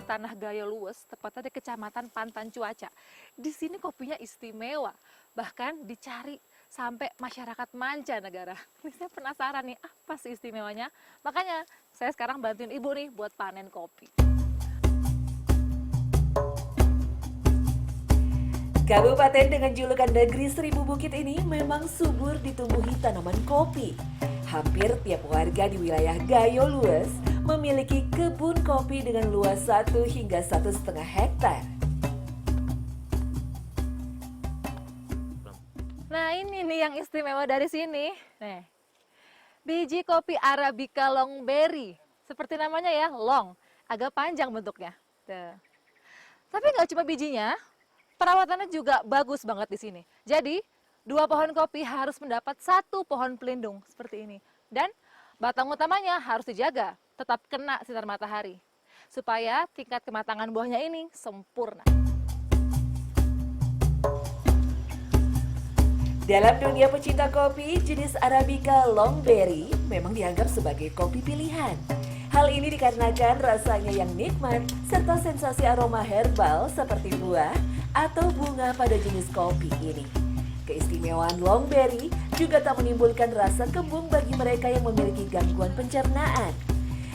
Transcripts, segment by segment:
Tanah Gayo Lues, tepatnya di Kecamatan Pantan Cuaca. Di sini kopinya istimewa, bahkan dicari sampai masyarakat mancanegara. Ini saya penasaran nih, apa sih istimewanya? Makanya saya sekarang bantuin ibu nih buat panen kopi. Kabupaten dengan julukan Negeri Seribu Bukit ini memang subur ditumbuhi tanaman kopi. Hampir tiap warga di wilayah Gayo Lues memiliki kebun kopi dengan luas 1 hingga 1,5 hektar. Nah ini nih yang istimewa dari sini. Nih, biji kopi Arabica Longberry. Seperti namanya ya, long. Agak panjang bentuknya. Tuh. Tapi nggak cuma bijinya, perawatannya juga bagus banget di sini. Jadi, 2 pohon kopi harus mendapat 1 pohon pelindung seperti ini. Dan batang utamanya harus dijaga, tetap kena sinar matahari. Supaya tingkat kematangan buahnya ini sempurna. Dalam dunia pecinta kopi, jenis Arabica Longberry memang dianggap sebagai kopi pilihan. Hal ini dikarenakan rasanya yang nikmat serta sensasi aroma herbal seperti buah atau bunga pada jenis kopi ini. Keistimewaan Longberry juga tak menimbulkan rasa kembung bagi mereka yang memiliki gangguan pencernaan.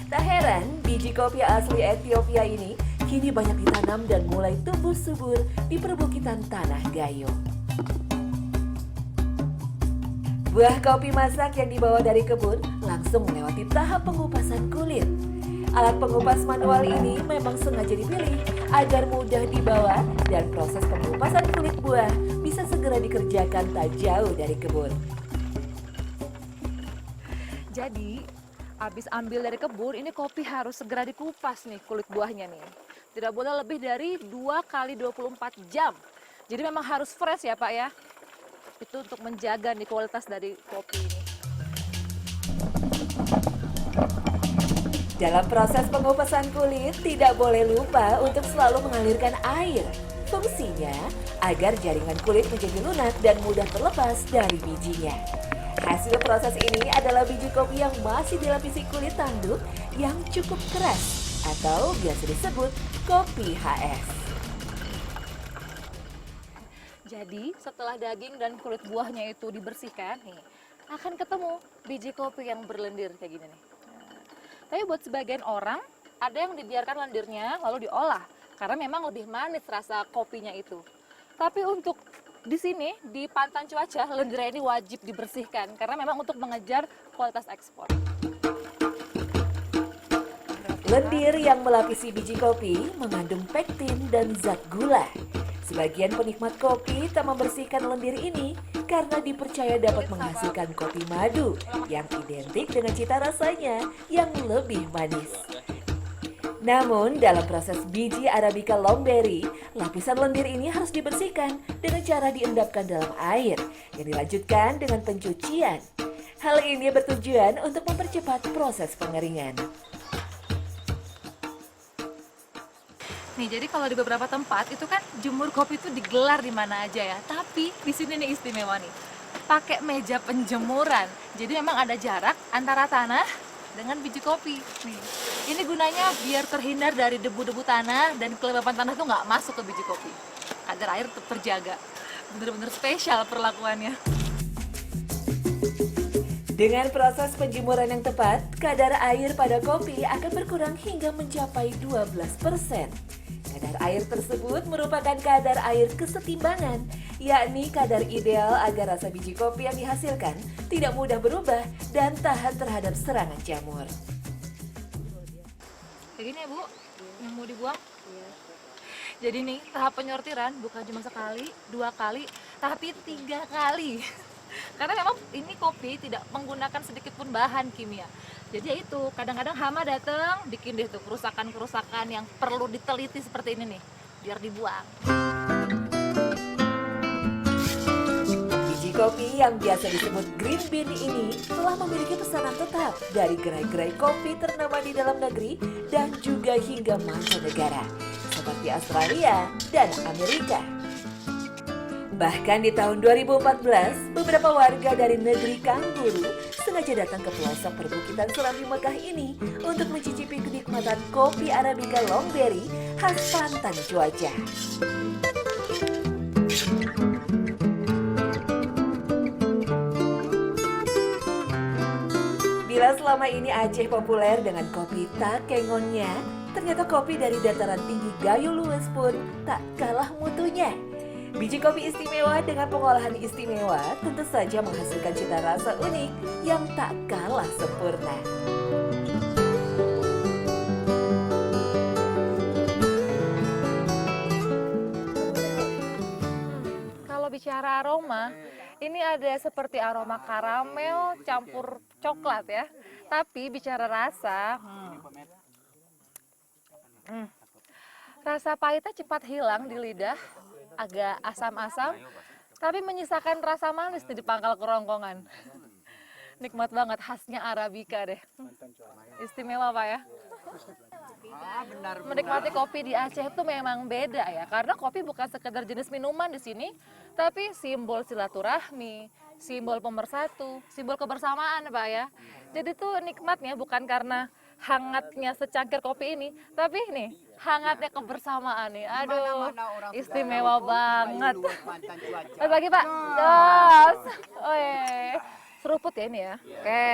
Tak heran, biji kopi asli Ethiopia ini kini banyak ditanam dan mulai tumbuh subur di perbukitan Tanah Gayo. Buah kopi masak yang dibawa dari kebun langsung melewati tahap pengupasan kulit. Alat pengupas manual ini memang sengaja dipilih agar mudah dibawa dan proses pengupasan kulit buah bisa segera dikerjakan tak jauh dari kebun. Jadi, habis ambil dari kebun, ini kopi harus segera dikupas nih kulit buahnya nih. Tidak boleh lebih dari 2 kali 24 jam. Jadi memang harus fresh ya Pak ya. Itu untuk menjaga nih kualitas dari kopi ini. Dalam proses pengupasan kulit, tidak boleh lupa untuk selalu mengalirkan air. Fungsinya agar jaringan kulit menjadi lunak dan mudah terlepas dari bijinya. Hasil proses ini adalah biji kopi yang masih dilapisi kulit tanduk yang cukup keras atau biasa disebut kopi HS. Jadi setelah daging dan kulit buahnya itu dibersihkan, nih akan ketemu biji kopi yang berlendir kayak gini nih. Tapi buat sebagian orang ada yang dibiarkan lendirnya lalu diolah karena memang lebih manis rasa kopinya itu. Tapi untuk di sini di Pantan Cuaca lendirnya ini wajib dibersihkan karena memang untuk mengejar kualitas ekspor. Lendir yang melapisi biji kopi mengandung pektin dan zat gula. Sebagian penikmat kopi tak membersihkan lendir ini karena dipercaya dapat menghasilkan kopi madu yang identik dengan cita rasanya yang lebih manis. Namun dalam proses biji Arabica Longberry, lapisan lendir ini harus dibersihkan dengan cara diendapkan dalam air yang dilanjutkan dengan pencucian. Hal ini bertujuan untuk mempercepat proses pengeringan. Nih, jadi kalau di beberapa tempat itu kan jemur kopi itu digelar di mana aja ya. Tapi di sini nih istimewa nih. Pakai meja penjemuran. Jadi memang ada jarak antara tanah dengan biji kopi. Nih, ini gunanya biar terhindar dari debu-debu tanah dan kelembapan tanah itu nggak masuk ke biji kopi. Agar air tetap terjaga. Bener-bener spesial perlakuannya. Dengan proses penjemuran yang tepat, kadar air pada kopi akan berkurang hingga mencapai 12%. Kadar air tersebut merupakan kadar air kesetimbangan, yakni kadar ideal agar rasa biji kopi yang dihasilkan tidak mudah berubah dan tahan terhadap serangan jamur. Kayak gini ya Bu, yang mau dibuang? Jadi nih, tahap penyortiran bukan cuma sekali, 2 kali, tapi 3 kali. Karena memang ini kopi tidak menggunakan sedikit pun bahan kimia. Jadi ya itu, kadang-kadang hama datang, bikin deh tuh kerusakan-kerusakan yang perlu diteliti seperti ini nih, biar dibuang. Biji kopi yang biasa disebut green bean ini telah memiliki pesanan tetap dari gerai-gerai kopi ternama di dalam negeri dan juga hingga mancanegara, seperti Australia dan Amerika. Bahkan di tahun 2014, beberapa warga dari negeri Kangguru sengaja datang ke pelosok perbukitan Serambi Mekah ini untuk mencicipi kenikmatan kenikmatan kopi Arabica Longberry khas pantang cuaca. Bila selama ini Aceh populer dengan kopi takengonnya, ternyata kopi dari dataran tinggi Gayo Luwes pun tak kalah mutunya. Biji kopi istimewa dengan pengolahan istimewa tentu saja menghasilkan cita rasa unik yang tak kalah sempurna. Kalau bicara aroma, ini ada seperti aroma karamel campur coklat ya. Tapi bicara rasa, rasa pahitnya cepat hilang di lidah, agak asam-asam, tapi menyisakan rasa manis di pangkal kerongkongan. Nikmat banget, khasnya Arabica deh. Istimewa Pak ya. Menikmati kopi di Aceh itu memang beda ya, karena kopi bukan sekedar jenis minuman di sini, tapi simbol silaturahmi, simbol pemersatu, simbol kebersamaan Pak ya. Jadi tuh nikmatnya bukan karena hangatnya secangkir kopi ini, tapi nih hangatnya kebersamaan nih. Aduh, istimewa banget. Selamat pagi Pak. Jos. Seruput ya ini ya. Oke.